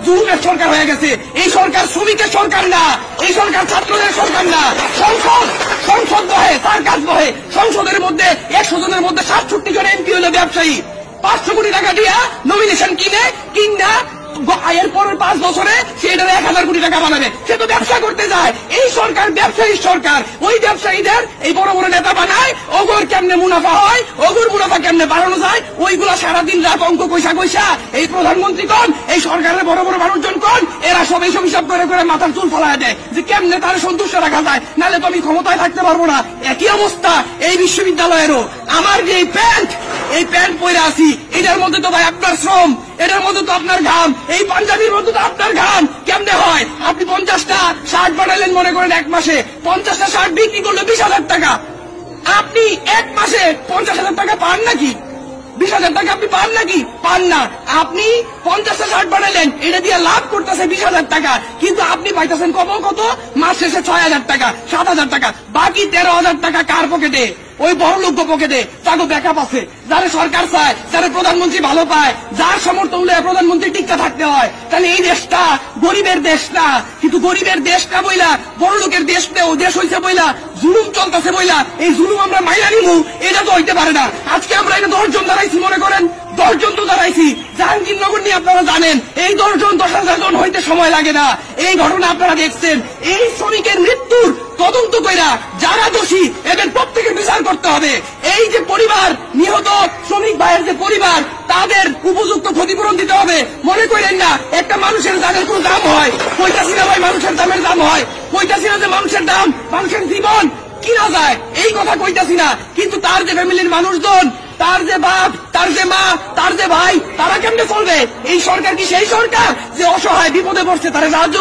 জুলুমের সরকার হয়ে গেছে। এই সরকার শ্রমিকের সরকার না, এই সরকার ছাত্রদের সরকার না। সংসদ বহে, সার্কাস বহে। সংসদের মধ্যে 100 জনের মধ্যে 67 জন এমপি হলো ব্যবসায়ী। 500 কোটি টাকা দিয়া নমিনেশন কিনা এর পরের 5 বছরে সেটা 1000 কোটি টাকা বানাবে। সে তো ব্যবসা করতে যায়। এই সরকার ব্যবসায়ী সরকার। ওই ব্যবসায়ীদের এই বড় বড় নেতা বানায়, ওগর কেমনে মুনাফা হয়, ওগর মুনাফা কেমনে বাড়ানো যায়, ওইগুলা সারাদিন রাত অঙ্ক কইসা এই প্রধানমন্ত্রী কোন, এই সরকারের বড় বড় মানুষজন কোন, এরা সব এইসব হিসাব করে মাথার চুল ফলায় দেয় যে কেমনে তার সন্তুষ্ট রাখা যায়, নাহলে তো আমি ক্ষমতায় থাকতে পারবো না। একই অবস্থা এই বিশ্ববিদ্যালয়েরও। আমার যে এই প্যান্ট পরে আছি, এটার মধ্যে তো ভাই আপনার শ্রম, এটার মধ্যে তো আপনার ঘাম, এই পাঞ্জাবির মধ্যে তো আপনার ঘাম। কেমনে হয়? আপনি 50টা শার্ট বানালেন মনে করেন এক মাসে, 50টা শার্ট বিক্রি করলে 20,000 টাকা। আপনি এক মাসে 50,000 টাকা পান নাকি? 20,000 টাকা আপনি পান নাকি? পান না। আপনি 50টা শার্ট বানালেন, এটা দিয়ে লাভ করতেছে 20,000 টাকা, কিন্তু আপনি পাইতেছেন কত মাস শেষে 6,000 টাকা, 7,000 টাকা। বাকি 13,000 টাকা কার পকেটে? ওই বড় লোক পকেটে। তাকে ব্যাকআপ আছে, যারা সরকার চায়, যারা প্রধানমন্ত্রী ভালো পায়, যার সমর্থন হলে প্রধানমন্ত্রী টিকা থাকতে হয়। তাহলে এই দেশটা গরিবের দেশ না, কিন্তু গরিবের দেশ না বইলা, বড় লোকের দেশ হইছে বইলা, জুলুম চলতেছে বইলা এই জুলুম আমরা মাইনা নিবো, এটা তো হইতে পারে না। আজকে আমরা এটা 10 জন দাঁড়াইছি, মনে করেন 10 জন তো দাঁড়াইছি। জাহাঙ্গীরনগর নিয়ে আপনারা জানেন, এই 10 জন 10,000 জন হইতে সময় লাগে না। এই ঘটনা আপনারা দেখছেন। এই শ্রমিকের মৃত্যুর তদন্ত কইরা যারা দোষী এদের প্রত্যেকের বিচার করতে হবে। এই যে পরিবার, নিহত শ্রমিক ভাইয়ের যে পরিবার, তাদের উপযুক্ত ক্ষতিপূরণ দিতে হবে। মনে করেন না একটা মানুষের দামের কোন দাম হয়, কইতাছি না ভাই মানুষের দামের দাম হয়, কইতাছি না যে মানুষের দাম, মানুষের জীবন কিনা যায়, এই কথা কইতাছি না। কিন্তু তার যে ফ্যামিলির মানুষজন, তার যে বাপ, তার যে মা, তার যে ভাই, তারা কেমনে চলবে? এই সরকার কি সেই সরকার যে অসহায় বিপদে পড়ছে তারা সাহায্য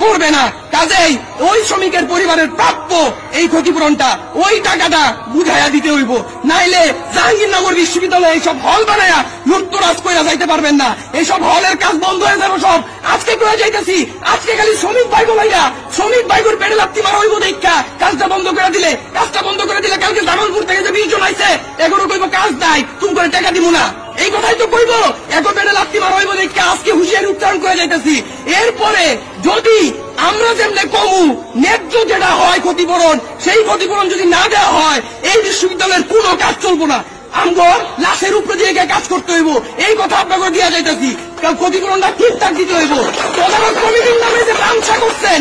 করবে না? কাজেই ওই শ্রমিকের পরিবারের প্রাপ্য এই ক্ষতিপূরণটা, ওই টাকাটা বুঝাইয়া দিতে হইব। নাইলে জাহাঙ্গীরনগর বিশ্ববিদ্যালয়ে এইসব হল বানায়া লুটতরাজ কইরা যাইতে পারবেন না। এইসব হলের কাজ বন্ধ হয়ে যাবে সব। আজকে করে যাইতেছি, আজকে খালি শ্রমিক ভাইগো ভাইরা, শ্রমিক ভাইগোর পেটে লাত্তি মারা হইব দেখা কাজটা বন্ধ করে দিলে, কালকে জামালপুর থেকে যে 20 জন আইছে, এগুলো কইব কাজ নাই, তুমি করে টাকা দিব না, এই কথাই তো কইব। এখন পেটে লাত্তি মারা হইব দেখা আজকে হুঁশিয়ারি উচ্চারণ করে যাইতেছি। এরপরে যদি আমরা যেমনি কমু, ন্যায্য যেটা হয় ক্ষতিপূরণ, সেই ক্ষতিপূরণ যদি না দেওয়া হয়, এই বিশ্ববিদ্যালয়ের কোনো কাজ চলবো না। আমগর লাশের উপরে দিয়ে কাজ করতে হইব, এই কথা আপনাকে দিয়া যাইতেছি। ক্ষতিপূরণটা ঠিকঠাক দিতে হইব। তদারক কমিটির নামে যে ব্যবসা করছেন,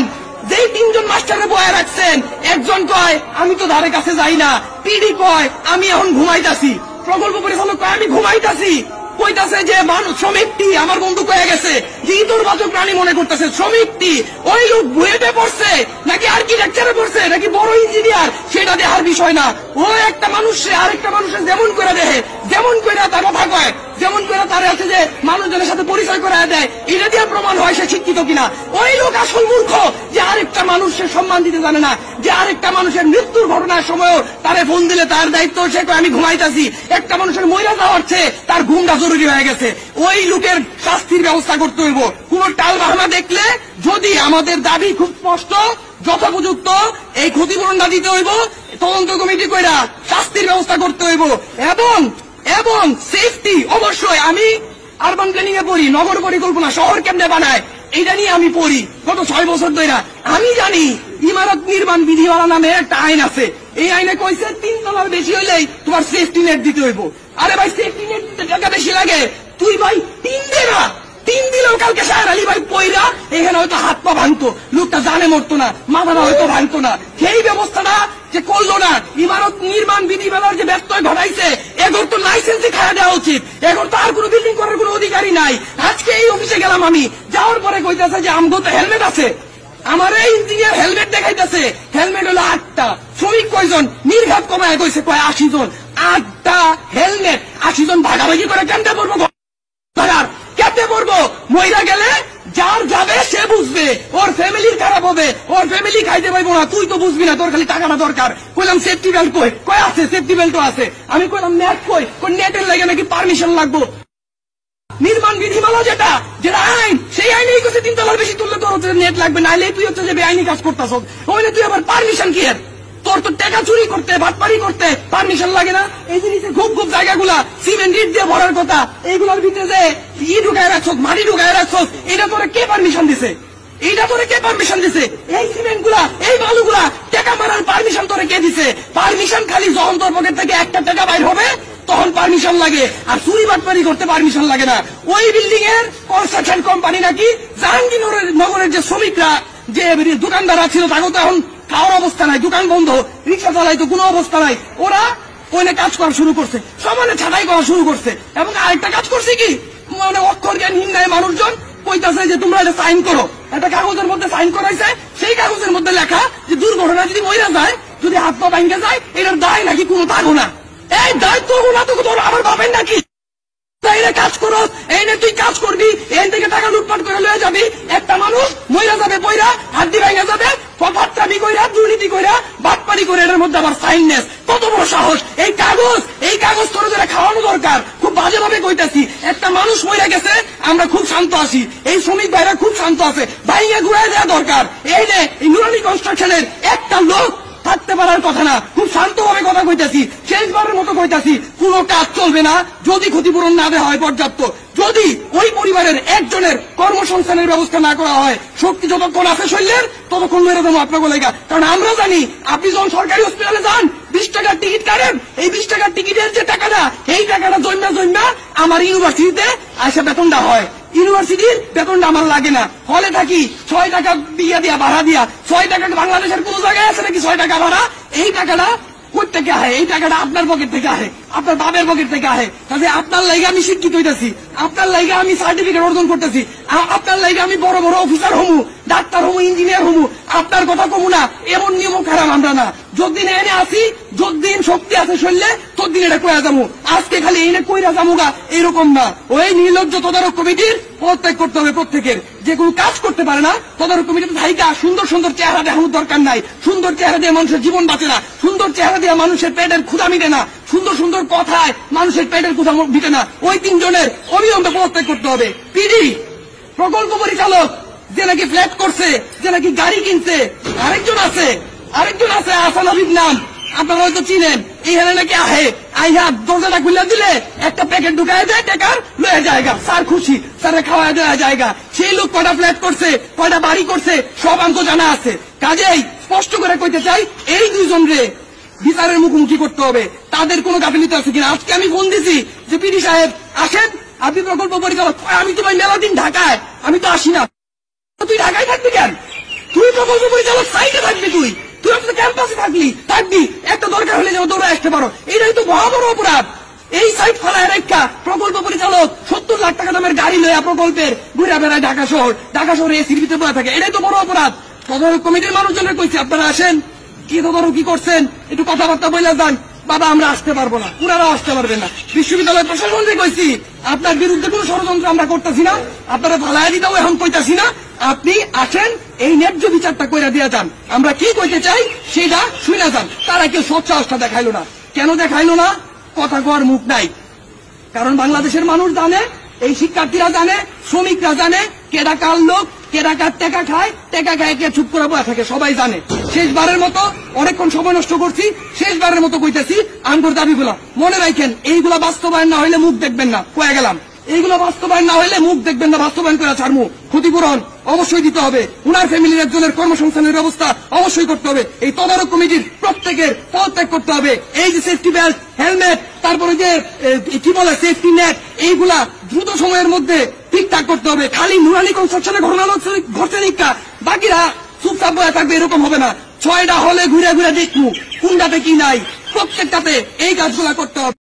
যেই 3 জন মাস্টারে বয়া রাখছেন, একজন কয় আমি তো ধারে কাছে যাই না, পিডি কয় আমি এখন ঘুমাইতাছি, প্রকল্প পরিচালক কয় আমি ঘুমাইতাছি। কইতাছে যে মানুষ শ্রমিকটি, আমার বন্ধু কয়ে গেছে যে ইতরবাচক প্রাণী মনে করতেছে শ্রমিকটি। ওই লোক বুয়েটে পড়ছে নাকি আর্কিটেকচারে পড়ছে নাকি বড় ইঞ্জিনিয়ার, সেটা দেখার বিষয় না। ও একটা মানুষে আরেকটা মানুষের যেমন করে দেহে, যেমন করে তার কথা কয়, যেমন করে তার আছে যে মানুষজনের সাথে পরিচয় করে দেয়, এটা দিয়ে প্রমাণ হয় সে শিক্ষিত কিনা। ওই লোক আসল মূর্খ, যে আরেকটা মানুষের সম্মান দিতে জানে না, যে আরেকটা মানুষের মৃত্যুর ঘটনার সময়ও তারে ফোন দিলে তার দায়িত্ব সে কয় আমি ঘুমাইতাছি। একটা মানুষের মহিলা যাওয়ার চেয়ে তার ঘুমটা জরুরি হয়ে গেছে। ওই লোকের শাস্তির ব্যবস্থা করতে হইব। কোন টাল বাহানা দেখলে, যদি আমাদের দাবি খুব স্পষ্ট, যথোপযুক্ত এই ক্ষতিপূরণটা দিতে হইব, তদন্ত কমিটি কইরা শাস্তির ব্যবস্থা করতে হইব। এবং সেফটি অবশ্যই, আমি আরবান প্ল্যানিং এ পড়ি, নগর পরিকল্পনা, শহর কেমনে বানায়, এইটা নিয়ে আমি পড়ি গত 6 বছর ধরে। আমি জানি ইমারত নির্মাণ বিধিমালা নামে একটা আইন আছে। এই আইনে কইছে 3 তলার বেশি হইলেই তোমার সেফটি নেট দিতে হইব। আরে ভাই সেফটি নেট দিতে টাকা বেশি লাগে, তুই ভাই 3 দে না, 3 দিলেও কালকে শাহের আলী ভাই পয়রা এখানে হয়তো হাত পা ভাঙতো, লোকটা জানে মরতো না, মাথাটা হয়তো ভাঙতো না। সেই ব্যবস্থাটা যে করলো না, ইমারত নির্মাণ বিধিমালার যে ব্যত্যয় ঘটাইছে, এগোর তো লাইসেন্সই খাওয়া দেওয়া উচিত। এখন তো আর কোনো বিল্ডিং করার কোনো অধিকারই নাই। আজকে এই অফিসে গেলাম আমি, যাওয়ার পরে কইতেছে যে আমগো তো হেলমেট আছে। আমার এই ইঞ্জিনিয়ার হেলমেট দেখাইতেছে, হেলমেট হলো 8টা। শ্রমিক কয়জন? নির্ঘাত কমায় কইছে কয় 80 জন। 8টা হেলমেট 80 জন ভাগাভাগি করে কেমনে পড়বো? কেমনে পড়বো? মহিলা গেলে যার যাবে সে বুঝবে, ওর ফ্যামিলির খারাপ হবে, ওর ফ্যামিলি খাইতে পাইবো না, তুই তো বুঝবি না, তোর খালি টাকাটা দরকার। কইলাম সেফটি বেল্ট কই আছে? সেফটি বেল্টও আছে। আমি কইলাম নেট কই? নেটের লাগে নাকি পারমিশন লাগবো। নির্মাণ বিধিমালা যেটা আইন, সেই আইনেই কইছে 3 তলার বেশি তুললে তোর নেট লাগবে, নাইলে তুই হচ্ছে যে বেআইনি কাজ করতেছ, ওইলে তুই আবার পারমিশন কি এর? তোর তো টাকা চুরি করতে বাটপারি করতে পারমিশন লাগে না? এই যে নিচে খুব খুব জায়গাগুলা সিমেন্ট ইট দিয়ে ভরার কথা, এইগুলোর ভিতরে যে ই ঢুকায় রাখছো, মাটি ঢুকায় রাখছো, এটা তোরা কে পারমিশন দিছে? এইটা তোরে কে পারমিশন দিছে? এই সিমেন্ট গুলা, এই বালুগুলা টাকা মারার পারমিশন তোরে কে দিছে? পারমিশন খালি যখন তোর পকেট থেকে একটা টাকা বাইর হবে তখন পারমিশন লাগে, আর চুরি বাটপারি করতে পারমিশন লাগে না। ওই বিল্ডিং এর কনস্ট্রাকশন কোম্পানি নাকি জাহাঙ্গীরনগরের যে শ্রমিকরা যে দোকানদাররা ছিল তাকেও তো এখন খাওয়ার অবস্থা নাই, দোকান বন্ধ, রিক্সা চালাই তো কোনো অবস্থা নাই, ওরা ওইনে কাজ করা শুরু করছে, সমানে ছাঁটাই করা শুরু করছে। এবং আরেকটা কাজ করছে কি, মানে অক্ষর জ্ঞানহীন নাই মানুষজন কইতাছে যে তোমরা এটা সাইন করো, একটা কাগজের মধ্যে সাইন করাইছে, সেই কাগজের মধ্যে লেখা যে দুর্ঘটনা যদি মইরা যায়, যদি হাত পা ভাঙ্গে যায়, এটার দায় নাকি কোনো থাকো না। এই দায়িত্ব না তো তোর আমার বাপের নাকি? কাজ করো, এই নে তুই কাজ করবি, এই থেকে টাকা লুটপাট করে লয়ে যাবি, একটা মানুষ মইরা যাবে, বইরা হাড্ডি ভাঙা যাবে, ফাটরামি কইরা, দুর্নীতি কইরা, বাটপারি করে, এটার মধ্যে আবার সাইননেস, কত বড় সাহস! এই কাগজ তোর যারা খাওয়ানো দরকার, খুব বাজেভাবে কইতাছি। একটা মানুষ মইরা গেছে, আমরা খুব শান্ত আছি, এই শ্রমিক ভাইরা খুব শান্ত আছে, ভাইয়া ঘুরাই দেওয়া দরকার। এই নে এই নুরানি কনস্ট্রাকশনের একটা লোক থাকতে পারার কথা না, খুব শান্তভাবে কথা কইতাছি, শেষবারের মতো কইতাছি, কোনো কাজ চলবে না যদি ক্ষতিপূরণ না দেওয়া হয় পর্যাপ্ত, যদি ওই পরিবারের একজনের কর্মসংস্থানের ব্যবস্থা না করা হয়। শক্তি যতক্ষণ আছে শরীরের ততক্ষণ মেরে দেবো আপনাকে লেগা। কারণ আমরা জানি আপনি যখন সরকারি হসপিটালে যান 20 টাকার টিকিট কাটেন, এই 20 টাকার টিকিটের যে টাকাটা, এই টাকাটা জন্মা আমার ইউনিভার্সিটিতে আসে বেতনটা হয়, ইউনিভার্সিটির বেতনটা আমার লাগে না, হলে থাকি 6 টাকা দিয়া ভাড়া দিয়া, 6 টাকা বাংলাদেশের কোন জায়গায় আছে নাকি 6 টাকা ভাড়া? এই টাকাটা কোথা থেকে আহে? এই টাকাটা আপনার পকেট থেকে আহে, আপনার বাবের পকেট থেকে আহে। কাজে আপনার লাইগে আমি শিক্ষিত হইতেছি, আপনার লাইগে আমি সার্টিফিকেট অর্জন করতেছি, আপনার লাইগে আমি বড় বড় অফিসার হমু, ডাক্তার হমু, ইঞ্জিনিয়ার হমু, আপনার কথা কমু না, এমন নিয়ম খারাপ আমরা না। যতদিন এনে আসি, যতদিন শক্তি আছে শরীরে, ততদিন এটা কইরা যাবো। আজকে খালি এনে কইরা যাবো গা এরকম না। ওই নির্লজ্জ তদারক কমিটির পদত্যাগ করতে হবে প্রত্যেকের। যে কোনো কাজ করতে পারে না তদারক কমিটিতে থাইকা সুন্দর সুন্দর চেহারা দেখানোর দরকার নাই। সুন্দর চেহারা দিয়ে মানুষের জীবন বাঁচে না, সুন্দর চেহারা দিয়ে মানুষের পেটের ক্ষুধা মিটে না, সুন্দর সুন্দর কথায় মানুষের পেটের ক্ষুধা মিটে না। ওই 3 জনের অবিলম্বে পদত্যাগ করতে হবে। পিডি প্রকল্প পরিচালক যে নাকি ফ্ল্যাট করছে, যে নাকি গাড়ি কিনছে, আরেকজন আছে আসান হাবিব নাম, আপনারা হয়তো চিনেন। এইখানে নাকি আইহা দরজাটা খুলে দিলে একটা প্যাকেট ঢুকায় দেয়, টাকার লয়ে জায়গা, স্যার খুশি, স্যারে খাওয়া দেওয়া জায়গা। সেই লোক কয়টা ফ্ল্যাট করছে, কয়টা বাড়ি করছে, সব অঙ্ক জানা আছে। কাজেই স্পষ্ট করে কইতে চাই, এই 2 জন রে বিচারের মুখোমুখি করতে হবে। তাদের কোনো গাফিলতি আছে কিনা? আজকে আমি ফোন দিছি যে পিডি সাহেব আসেন, আপনি প্রকল্প পরিচালক। আমি তো ভাই মেলা দিন ঢাকায়, আমি তো আসি না। তুই ঢাকায় থাকবি কেন? তুই প্রকল্প পরিচালক সাইটে থাকবি, তুই তো ক্যাম্পাসে থাকবি, একটা দরকার হলে যেন দৌড়ে আসতে পারো। এটাই তো মহা বড় অপরাধ। এই সাইট ফালায় রেখা প্রকল্প পরিচালক 70 লাখ টাকা দামের গাড়ি লইয়া প্রকল্পের ঘুরে বেড়ায় ঢাকা শহরে এসির ভিতরে বসে থাকে। এটাই তো বড় অপরাধ। তদারক কমিটির মানুষজনের কইছি, আপনারা আসেন, কি তদারক কি করছেন একটু কথাবার্তা বলে যান। বাবা আমরা আসতে পারবো না, পুরারাও আসতে পারবেন না। বিশ্ববিদ্যালয় প্রশাসনকে কইছি, আপনার বিরুদ্ধে কোন ষড়যন্ত্র আমরা করতেছি না, আপনারা ভালাই দিতেও এখন কইতাছি না, আপনি আসেন, এই ন্যায্য বিচারটা কইরা দিয়া যান। আমরা কি কইতে চাই সেটা শুনে যান। তারা কেউ সচ্ছাসটা দেখাইলো না। কেন দেখাইলো না? কথা কওয়ার মুখ নাই। কারণ বাংলাদেশের মানুষ জানে, এই শিক্ষার্থীরা জানে, শ্রমিকরা জানে, কেডা কার লোক, কেডা কার টাকা খায়, কে চুপ করে বসে থাকে, সবাই জানে। শেষবারের মতো অনেকক্ষণ সময় নষ্ট করছি, শেষবারের মতো কইতেছি, আঙ্গুর দাবিগুলা মনে রাখেন। এইগুলা বাস্তবায়ন না হইলে মুখ দেখবেন না, কয়ে গেলাম। এইগুলো বাস্তবায়ন না হইলে মুখ দেখবেন না, বাস্তবায়ন করে ছাড়মু। ক্ষতিপূরণ অবশ্যই দিতে হবে, উনার ফ্যামিলির একজনের কর্মসংস্থানের ব্যবস্থা অবশ্যই করতে হবে। এই তদারক কমিটির প্রত্যেকের পদত্যাগ করতে হবে। এই যে সেফটি বেল্ট, হেলমেট, তারপরে যে কি বলে সেফটি নেট, এইগুলা দ্রুত সময়ের মধ্যে ঠিকঠাক করতে হবে। খালি নুরানি কনস্ট্রাকশনের ঘটনা ঘটছে নিকা, বাকিরা চুপচাপ বয়ে থাকবে, এরকম হবে না। 6টা হলে ঘুরে ঘুরে দেখবো কোনটাতে কি নাই, প্রত্যেকটাতে এই কাজগুলা করতে হবে।